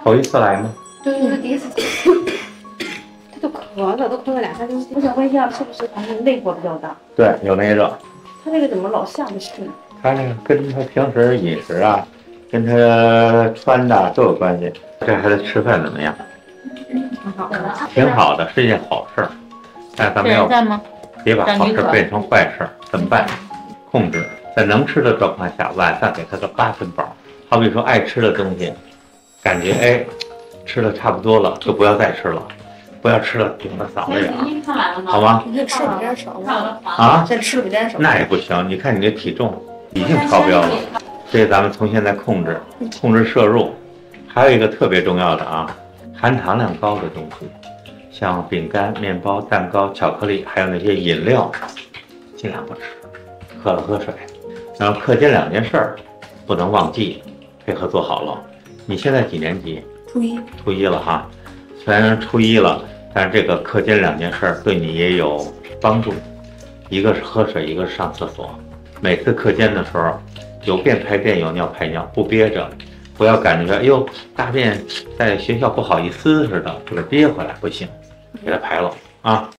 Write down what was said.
头一次来吗？对，第一次。他都咳了，都咳了2、3星期。我想问一下，是不是还是内火比较大？对，有内热。他这个怎么老下不去呢？他这个跟他平时饮食啊，跟他穿的都有关系。这孩子吃饭怎么样？挺好的，挺好的，是一件好事儿。但咱们要别把好事变成坏事，怎么办？控制，在能吃的状况下，晚上给他个8分饱。好比说爱吃的东西，感觉吃的差不多了，就不要再吃了，不要吃了顶着嗓子眼儿，好吗？你这吃的比这少啊？这吃的比这少，那也不行。你看你这体重已经超标了，所以咱们从现在控制摄入。还有一个特别重要的啊，含糖量高的东西，像饼干、面包、蛋糕、巧克力，还有那些饮料，尽量不吃，喝了喝水。然后课间2件事儿不能忘记，配合做好了。你现在几年级？初一了哈。虽然初一了，但是这个课间2件事对你也有帮助，一个是喝水，一个是上厕所。每次课间的时候，有便排便，有尿排尿，不憋着，不要感觉哎呦大便在学校不好意思似的，就给憋回来，不行，给它排了啊。